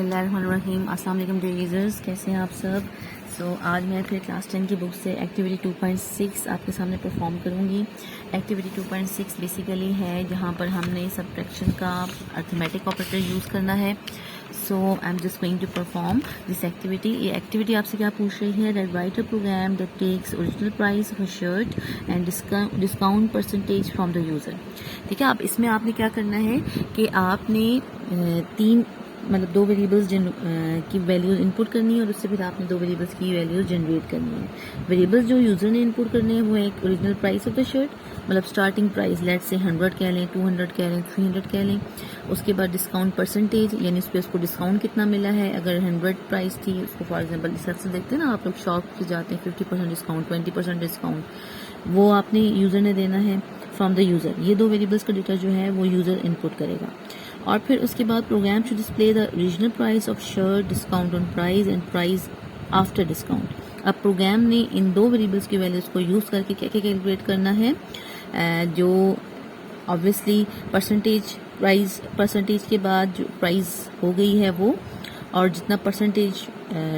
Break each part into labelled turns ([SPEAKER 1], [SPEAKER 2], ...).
[SPEAKER 1] बिस्मिल्लाहिर्रहमानिर्रहीम। अस्सलाम वालेकुम डियर यूज़र्स, कैसे हैं आप सब। आज मैं फिर क्लास 10 की बुक से एक्टिविटी 2.6 आपके सामने परफॉर्म करूँगी। एक्टिविटी 2.6 बेसिकली है जहाँ पर हमने सब्ट्रैक्शन का अर्थमेटिक ऑपरेटर यूज़ करना है। I am just going to perform this activity. ये एक्टिविटी आपसे क्या पूछ रही है, that write a program that takes original price of a shirt and discount percentage from the user. ठीक है, अब इसमें आपने क्या करना है कि आपने दो वेरिएबल्स की वैल्यूज इनपुट करनी है और उससे फिर आपने दो वेरिएबल्स की वैल्यूज जनरेट करनी है। वेरिएबल्स जो यूज़र ने इनपुट करने हैं वो है एक original price of the shirt, मतलब स्टार्टिंग प्राइस लेट से 100 कह लें, 200 कह लें, 300 कह लें। उसके बाद डिस्काउंट परसेंटेज, यानी उस पर उसको डिस्काउंट कितना मिला है। अगर 100 प्राइस थी उसको फॉर एग्जाम्पल इस से देखते हैं ना आप लोग शॉप पे जाते हैं, 50% डिस्काउंट, 20% डिस्काउंट, वो आपने यूज़र ने देना है फ्रॉम द यूज़र। ये दो वेरिएबल्स का डेटा जो है वो यूज़र इनपुट करेगा। और फिर उसके बाद programme should display the original price of shirt, discount on price and price after discount. अब प्रोग्राम ने इन दो वेरिएबल्स की वैल्यूज को यूज़ करके क्या क्या कैलकुलेट करना है, जो ऑब्वियसली परसेंटेज के बाद जो प्राइस हो गई है वो, और जितना परसेंटेज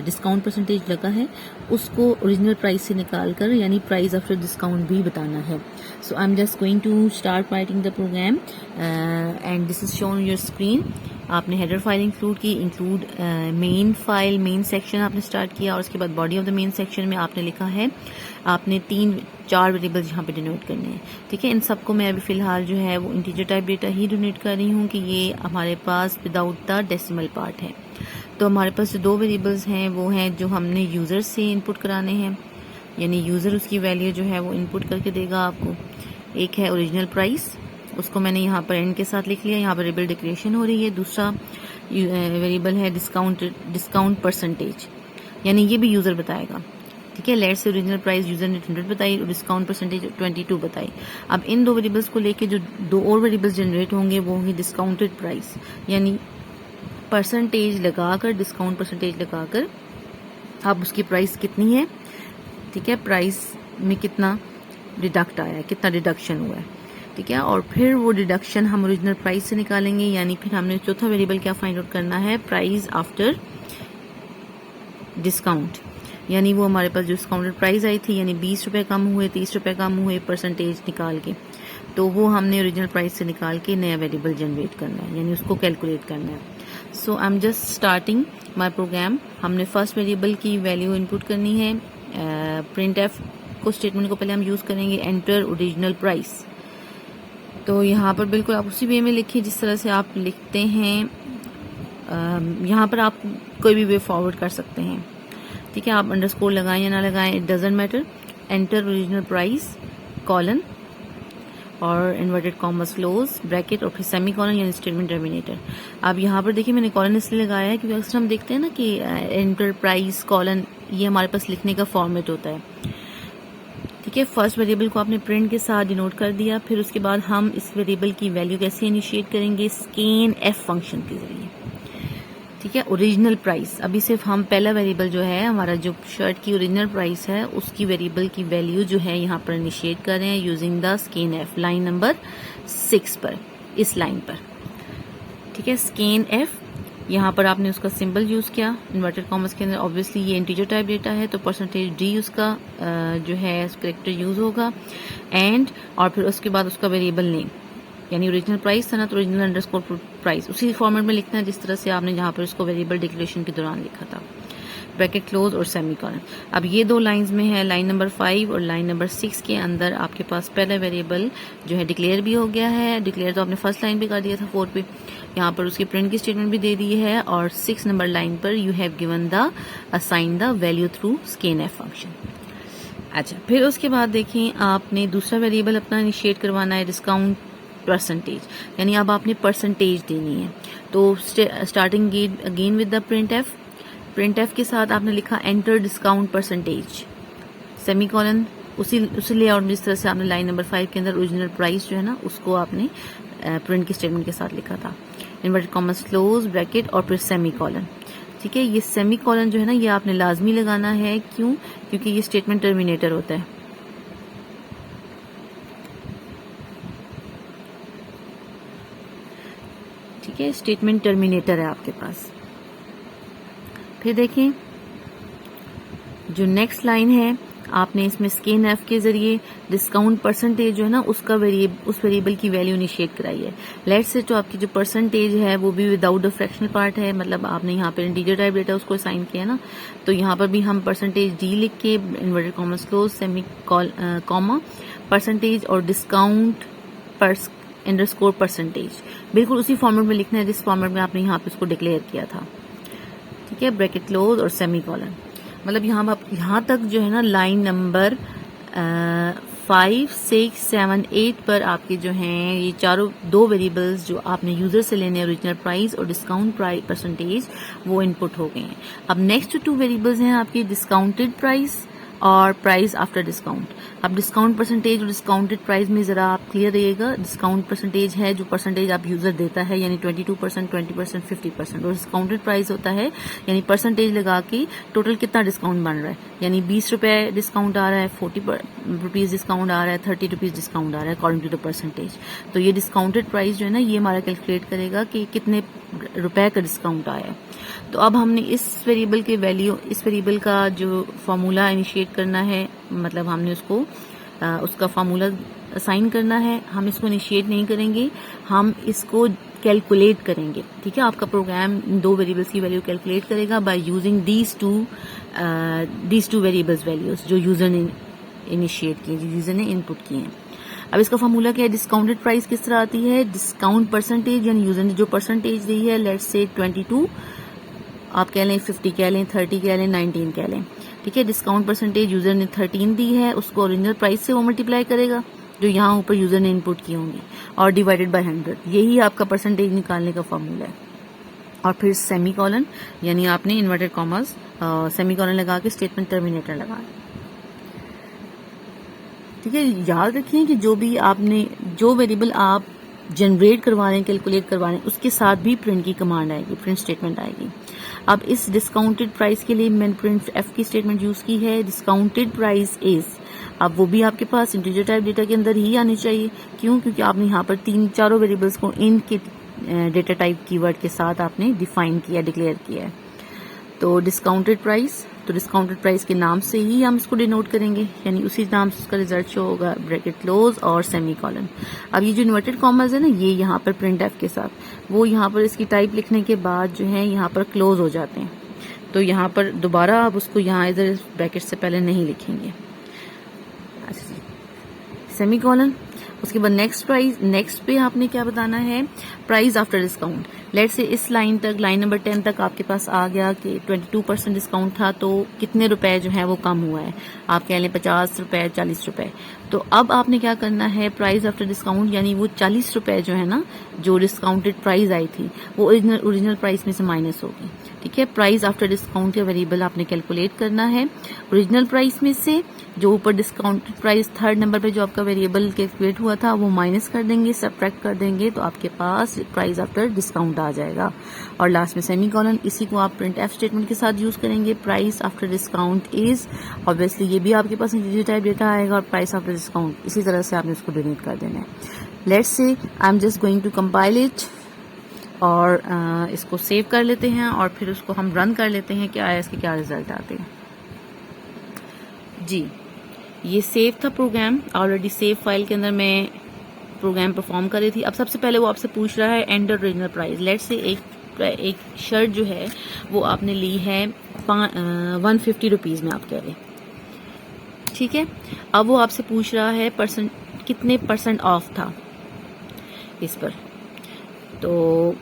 [SPEAKER 1] डिस्काउंट परसेंटेज लगा है उसको ओरिजिनल प्राइस से निकाल कर यानी प्राइस आफ्टर डिस्काउंट भी बताना है। So I am just going to start writing the program and this is shown on your screen. आपने हेडर फाइल इंक्लूड की, include main file, main section आपने स्टार्ट किया और उसके बाद body of the main section में आपने लिखा है आपने 3-4 वेरिएबल्स यहाँ पे डिनोट करने हैं। ठीक है, इन सबको मैं अभी फिलहाल जो है वो इंटीजर टाइप डेटा ही डोनेट कर रही हूँ कि ये हमारे पास विदाउट द डेसिमल पार्ट है। तो हमारे पास जो दो वेरिएबल्स हैं वो हैं जो हमने यूज़र से इनपुट कराने हैं, यानी यूज़र उसकी वैल्यू जो है वो इनपुट करके देगा आपको। एक है ओरिजिनल प्राइस, उसको मैंने यहाँ पर एंड के साथ लिख लिया, यहाँ पर वेरिएबल डिक्लेरेशन हो रही है। दूसरा वेरिएबल है डिस्काउंट परसेंटेज, यानी ये भी यूज़र बताएगा। ठीक है, लेट से ओरिजिनल प्राइस यूज़र ने 100 बताई और डिस्काउंट परसेंटेज 22 बताई। अब इन दो वेरिएबल्स को लेके जो दो और वेरिएबल्स जनरेट होंगे वो होंगे डिस्काउंटेड प्राइस, यानी परसेंटेज लगाकर, डिस्काउंट परसेंटेज लगाकर अब उसकी प्राइस कितनी है। ठीक है, प्राइस में कितना डिडक्ट आया है, कितना डिडक्शन हुआ है। ठीक है, और फिर वो डिडक्शन हम ओरिजिनल प्राइस से निकालेंगे, यानी फिर हमने चौथा वेरिएबल क्या फाइंड आउट करना है, प्राइस आफ्टर डिस्काउंट, यानी वो हमारे पास जो डिस्काउंटेड प्राइस आई थी, यानी 20 रुपए कम हुए, 30 रुपए कम हुए परसेंटेज निकाल के, तो वो हमने ओरिजिनल प्राइस से निकाल के नया वेरिएबल जनरेट करना है, यानी उसको कैलकुलेट करना है। So I am just starting my program. हमने फर्स्ट वेरिएबल की वैल्यू इनपुट करनी है। प्रिंट एफ को स्टेटमेंट को पहले हम यूज़ करेंगे, एंटर ओरिजिनल प्राइस। तो यहाँ पर बिल्कुल आप उसी वे में लिखिए जिस तरह से आप लिखते हैं। यहाँ पर आप कोई भी वे फॉरवर्ड कर सकते हैं। ठीक है, आप अंडरस्कोर लगाएं या ना लगाएं, it doesn't matter. Enter original price colon और इन्वर्टेड कॉमर्स क्लोज ब्रैकेट और फिर सेमी कॉलन यानी स्टेटमेंट टर्मिनेटर। अब यहाँ पर देखिए मैंने कॉलन इसलिए लगाया है क्योंकि अक्सर हम देखते हैं ना कि एंटर प्राइस कॉलन, ये हमारे पास लिखने का फॉर्मेट होता है। ठीक है, फर्स्ट वेरिएबल को आपने प्रिंट के साथ डिनोट कर दिया, फिर उसके बाद हम इस वेरिएबल की वैल्यू कैसे इनिशिएट करेंगे, स्कैन एफ फंक्शन के जरिए। ठीक है, ओरिजिनल प्राइस, अभी सिर्फ हम पहला वेरिएबल जो है हमारा जो शर्ट की ओरिजिनल प्राइस है उसकी वेरिएबल की वैल्यू जो है यहाँ पर इनिशिएट कर रहे हैं using the scan F, line number 6 पर, इस लाइन पर। ठीक है, स्कैन एफ, यहाँ पर आपने उसका सिंबल यूज किया इन्वर्टेड कॉमर्स के अंदर। ऑब्वियसली ये इंटीजर टाइप डेटा है तो परसेंटेज डी उसका जो है करेक्टर यूज होगा, एंड और फिर उसके बाद उसका वेरिएबल नेम, यानी ओरिजिनल प्राइस था ना तो ओरिजिनल अंडरस्कोर प्राइस उसी फॉर्मेट में लिखना है जिस तरह से आपने जहाँ पर उसको वेरिएबल डिक्लेरेशन के दौरान लिखा था, ब्रैकेट क्लोज और सेमी कॉलन। अब ये दो लाइंस में है, लाइन नंबर 5 और लाइन नंबर 6 के अंदर आपके पास पहला वेरिएबल जो है डिक्लेयर भी हो गया है। डिक्लेयर तो आपने फर्स्ट लाइन पे कर दिया था 4 पे, यहाँ पर उसकी प्रिंट की स्टेटमेंट भी दे दी है, और 6 नंबर लाइन पर you have given the assign the value through scan F function. अच्छा, फिर उसके बाद देखें आपने दूसरा वेरिएबल अपना इनिशिएट करवाना है, डिस्काउंट परसेंटेज, यानी अब आपने परसेंटेज देनी है। तो starting again with the print F के साथ आपने लिखा enter discount percentage, semi colon, उसी लेआउट में जिस तरह से आपने लाइन नंबर 5 के अंदर ओरिजिनल प्राइस जो है ना उसको आपने प्रिंट की स्टेटमेंट के साथ लिखा था, इन्वर्टेड कॉमर्स क्लोज ब्रैकेट और फिर सेमी कॉलन। ठीक है, ये सेमी कॉलन जो है ना ये आपने लाजमी लगाना है, क्यों, क्योंकि ये स्टेटमेंट टर्मिनेटर होता है। ठीक है, स्टेटमेंट टर्मिनेटर है आपके पास। फिर देखें जो नेक्स्ट लाइन है, आपने इसमें स्कैन एफ के जरिए डिस्काउंट परसेंटेज जो है ना उसका उस वेरिएबल की वैल्यू इनिशिएट कराई है। लेट्स से जो आपकी जो परसेंटेज है वो भी विदाउट द फ्रैक्शनल पार्ट है, मतलब आपने यहाँ पर इंटीजर टाइप डेटा उसको असाइन किया ना, तो यहाँ पर भी हम परसेंटेज डी लिख के inverted commas close semi comma percentage और डिस्काउंट अंडरस्कोर परसेंटेज बिल्कुल उसी फॉर्मेट में लिखना है जिस फॉर्मेट में आपने यहाँ पे उसको डिक्लेयर किया था। ठीक है, ब्रैकेट क्लोज और सेमी कॉलन। मतलब यहाँ तक जो है ना लाइन नंबर 5, 6, 7, 8 पर आपके जो हैं ये चारों दो वेरिएबल्स जो आपने यूजर से लेने ओरिजिनल प्राइस और डिस्काउंट प्राइस परसेंटेज वो इनपुट हो गए हैं। अब नेक्स्ट 2 वेरिएबल्स हैं आपकी डिस्काउंटेड प्राइस और प्राइस आफ्टर डिस्काउंट। अब डिस्काउंट परसेंटेज और डिस्काउंटेड प्राइस में जरा आप क्लियर रहिएगा। डिस्काउंट परसेंटेज है जो परसेंटेज आप यूजर देता है, यानी 22%, 20%, 50%, और डिस्काउंटेड प्राइस होता है यानी परसेंटेज लगा के टोटल कितना डिस्काउंट बन रहा है, यानी 20 रुपए डिस्काउंट आ रहा है, 40 रुपीज डिस्काउंट आ रहा है, 30 रुपीज डिस्काउंट आ रहा है अकॉर्डिंग टू द परसेंटेज। तो ये डिस्काउंटेड प्राइस जो है ना ये हमारा कैलकुलेट करेगा कि कितने रुपए का डिस्काउंट आया है। तो अब हमने इस वेरिएबल का जो फॉर्मूला इनिशिएट करना है, मतलब हमने उसका फॉर्मूला असाइन करना है। हम इसको इनिशिएट नहीं करेंगे, हम इसको कैलकुलेट करेंगे। ठीक है, आपका प्रोग्राम 2 वेरिएबल्स की वैल्यू कैलकुलेट करेगा by using these two variables values जो यूजर ने इनिशिएट किए, जो यूजर ने इनपुट किए हैं। अब इसका फॉर्मूला क्या है, डिस्काउंटेड प्राइस किस तरह आती है, डिस्काउंट परसेंटेज यानी यूजर ने जो परसेंटेज दी है, लेट्स से 22 आप कह लें, 50 कह लें, 30 कह लें, 19 कह लें। ठीक है, डिस्काउंट परसेंटेज यूजर ने 13 दी है, उसको ओरिजिनल प्राइस से वो मल्टीप्लाई करेगा जो यहाँ ऊपर यूजर ने इनपुट की होंगी और डिवाइडेड बाय 100। यही आपका परसेंटेज निकालने का फॉर्मूला है। और फिर सेमी कॉलन यानी आपने इन्वर्टेड कॉमर्स सेमी कॉलन लगा के स्टेटमेंट टर्मिनेटर लगा। ठीक है, याद रखिए कि जो वेरिएबल आप जनरेट करवा रहे हैं, कैलकुलेट करवा रहे हैं, उसके साथ भी प्रिंट की कमांड आएगी, प्रिंट स्टेटमेंट आएगी। अब इस डिस्काउंटेड प्राइस के लिए मैंने प्रिंट एफ की स्टेटमेंट यूज की है, डिस्काउंटेड प्राइस इज। अब वो भी आपके पास इंटीजर टाइप डेटा के अंदर ही आनी चाहिए। क्यों? क्योंकि आपने यहाँ पर 3-4 वेरिएबल्स को इनके डेटा टाइप कीवर्ड के साथ आपने डिफाइन किया, डिक्लेयर किया है। तो डिस्काउंटेड प्राइस, तो डिस्काउंटेड प्राइस के नाम से ही हम इसको डिनोट करेंगे, यानी उसी नाम से उसका रिजल्ट शो होगा, ब्रैकेट क्लोज और सेमी कॉलन। अब ये जो इन्वर्टेड कॉमर्स है ना, ये यहाँ पर प्रिंट एफ के साथ, वो यहाँ पर इसकी टाइप लिखने के बाद जो है यहाँ पर क्लोज हो जाते हैं। तो यहाँ पर दोबारा आप उसको यहाँ इधर ब्रैकेट से पहले नहीं लिखेंगे। सेमी कॉलन, उसके बाद नेक्स्ट पे आपने क्या बताना है, price after discount. Let's say इस लाइन नंबर 10 तक आपके पास आ गया कि 22% डिस्काउंट था, तो कितने रुपए जो है वो कम हुआ है, आप कह लें 50 रुपए, 40 रुपए। तो अब आपने क्या करना है, प्राइस आफ्टर डिस्काउंट यानी वो 40 रुपए जो है ना, जो डिस्काउंटेड प्राइस आई थी वो ओरिजिनल प्राइस में से माइनस होगी। ठीक है, प्राइस आफ्टर डिस्काउंट का वेरिएबल आपने कैलकुलेट करना है ओरिजिनल प्राइस में से, जो ऊपर डिस्काउंटेड प्राइस 3rd नंबर पे जो आपका वेरिएबल कैलकुलेट हुआ था वो माइनस कर देंगे, सब्ट्रैक्ट कर देंगे, तो आपके पास प्राइस आफ्टर डिस्काउंट आ जाएगा। और लास्ट में सेमी कॉलन, इसी को आप प्रिंट एफ स्टेटमेंट के साथ यूज करेंगे। Price after discount is, obviously ये भी आपके पास इंटीजर टाइप डेटा आएगा, और प्राइस आफ्टर डिस्काउंट इसी तरह से आपने उसको डिलीट कर देना है। Let's say I am just going to compile it, और इसको सेव कर लेते हैं और फिर उसको हम रन कर लेते हैं, क्या है इसके क्या रिजल्ट आते हैं। जी, ये सेव था प्रोग्राम, ऑलरेडी सेव फाइल के अंदर मैं प्रोग्राम परफॉर्म कर रही थी। अब सबसे पहले वो आपसे पूछ रहा है enter original price. Let's say एक शर्ट जो है वो आपने ली है 150 रुपीज में, आप कह रहे, ठीक है। अब वो आपसे पूछ रहा है कितने % ऑफ था इस पर। तो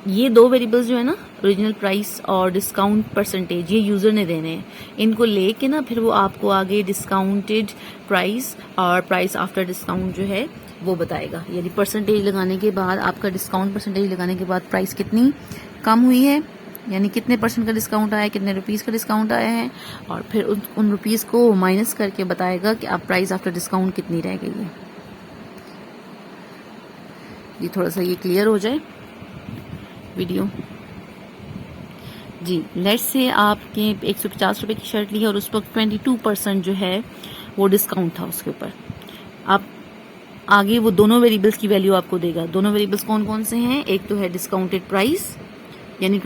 [SPEAKER 1] ये 2 वेरिएबल्स जो है ना, ओरिजिनल प्राइस और डिस्काउंट परसेंटेज, ये यूजर ने देने हैं। इनको लेके ना फिर वो आपको आगे डिस्काउंटेड प्राइस और प्राइस आफ्टर डिस्काउंट जो है वो बताएगा, यानी परसेंटेज लगाने के बाद, आपका डिस्काउंट परसेंटेज लगाने के बाद प्राइस कितनी कम हुई है, यानी कितने % का डिस्काउंट आया है, कितने रुपीस का डिस्काउंट आया है, और फिर उन रुपीस को माइनस करके बताएगा कि आप प्राइस आफ्टर डिस्काउंट कितनी रह गई है। ये थोड़ा सा ये क्लियर हो जाए वीडियो। जी, लेट्स से आपके 150 रुपए की शर्ट ली है और उस पर 22% जो है वो डिस्काउंट था उसके ऊपर। आप आगे वो दोनों वेरिएबल्स की वैल्यू आपको देगा। दोनों वेरिएबल्स कौन कौन से हैं, एक तो है डिस्काउंटेड प्राइस यानी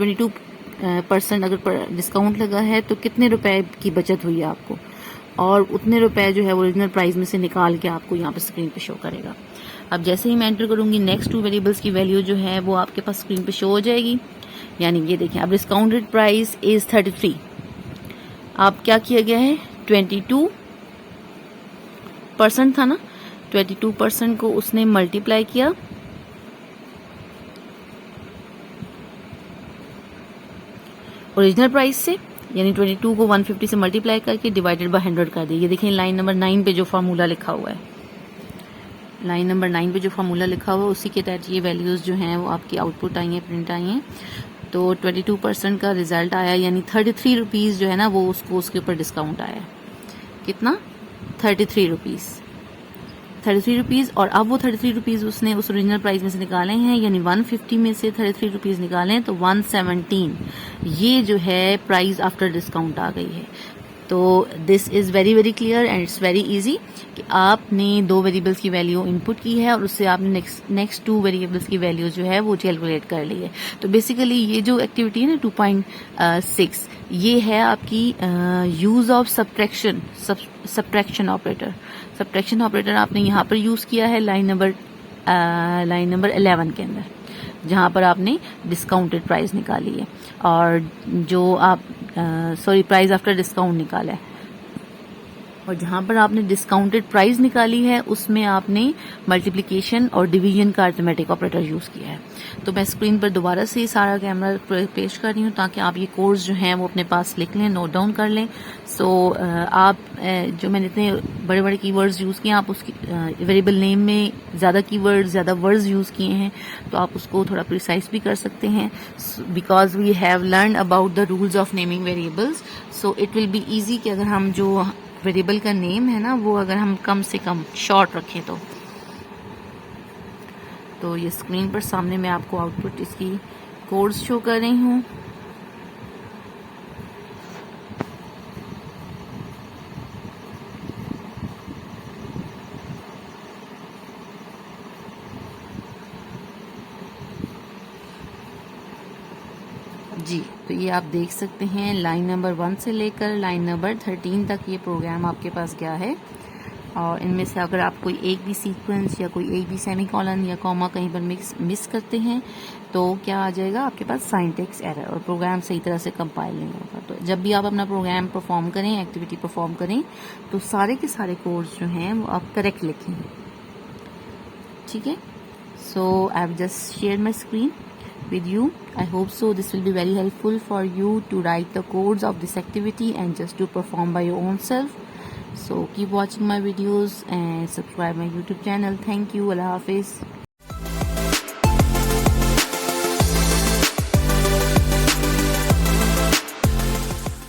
[SPEAKER 1] परसेंट अगर डिस्काउंट लगा है तो कितने रुपए की बचत हुई है आपको, और उतने रुपए जो है ओरिजिनल प्राइस में से निकाल के आपको यहाँ पे स्क्रीन पे शो करेगा। अब जैसे ही मैं एंटर करूंगी नेक्स्ट 2 वेरिएबल्स की वैल्यू जो है वो आपके पास स्क्रीन पे शो हो जाएगी। यानी ये देखें, अब डिस्काउंटेड प्राइस इज 33, अब क्या किया गया है 22% था ना, 22% को उसने मल्टीप्लाई किया ओरिजिनल प्राइस से, यानी 22 को 150 से मल्टीप्लाई करके डिवाइडेड बाय 100 कर दिया। ये देखें लाइन नंबर 9 पे जो फार्मूला लिखा हुआ है, लाइन नंबर 9 पे जो फार्मूला लिखा हुआ है उसी के तहत ये वैल्यूज जो हैं वो आपकी आउटपुट आई हैं, प्रिंट आई हैं। तो 22% का रिजल्ट आया, यानी 33 रुपीज़ जो है ना वो उसको उसके ऊपर डिस्काउंट आया। कितना? 33 रुपीज़, 33 रुपीज़। और अब वो 33 रुपीज़ उसने उस ओरिजिनल प्राइस में से निकाले हैं, यानी 150 में से 33 रुपीज़ निकालें तो 117 ये जो है प्राइस आफ्टर डिस्काउंट आ गई है। तो this is very very clear and it's very easy कि आपने 2 वेरिएबल्स की वैल्यू इनपुट की है और उससे आपने नेक्स्ट 2 वेरिएबल्स की वैल्यू जो है वो कैलकुलेट कर ली है। तो बेसिकली ये जो एक्टिविटी है ना 2.6 ये है आपकी use of subtraction operator. Subtraction operator आपने यहाँ पर यूज किया है लाइन नंबर 11 के अंदर, जहाँ पर आपने डिस्काउंटेड प्राइस निकाली है और जो आप प्राइस आफ्टर डिस्काउंट निकाला है, और जहां पर आपने डिस्काउंटेड प्राइस निकाली है उसमें आपने मल्टीप्लिकेशन और डिवीजन का अरिथमेटिक ऑपरेटर यूज किया है। तो मैं स्क्रीन पर दोबारा से सारा कैमरा पेश कर रही हूँ ताकि आप ये कोड्स जो हैं वो अपने पास लिख लें, नोट डाउन कर लें। आप जो मैंने इतने बड़े बड़े कीवर्ड्स यूज किए, आप उसकी वेरिएबल नेम में ज्यादा कीवर्ड्स, ज्यादा वर्ड्स यूज किए हैं तो आप उसको थोड़ा प्रिसाइज भी कर सकते हैं, because we have learn about the rules of naming variables. So it will be easy कि अगर हम जो वेरिएबल का नेम है ना वो अगर हम कम से कम शॉर्ट रखें तो ये स्क्रीन पर सामने मैं आपको आउटपुट इसकी कोड्स शो कर रही हूँ। जी, तो ये आप देख सकते हैं लाइन नंबर 1 से लेकर लाइन नंबर 13 तक ये प्रोग्राम आपके पास गया है। और इनमें से अगर आप कोई एक भी सीक्वेंस या कोई एक भी सेमीकोलन या कॉमा कहीं पर मिस करते हैं तो क्या आ जाएगा आपके पास सिंटैक्स एरर और प्रोग्राम सही तरह से कंपाइल नहीं होगा। तो जब भी आप अपना प्रोग्राम परफॉर्म करें, एक्टिविटी परफॉर्म करें, तो सारे के सारे कोड्स जो हैं वो आप करेक्ट लिखें, ठीक है। So I have just share my screen with you. I hope so this will be very helpful for you to write the codes of this activity and just to perform by your own self. So keep watching my videos and subscribe my YouTube channel. Thank you. Allah Hafiz.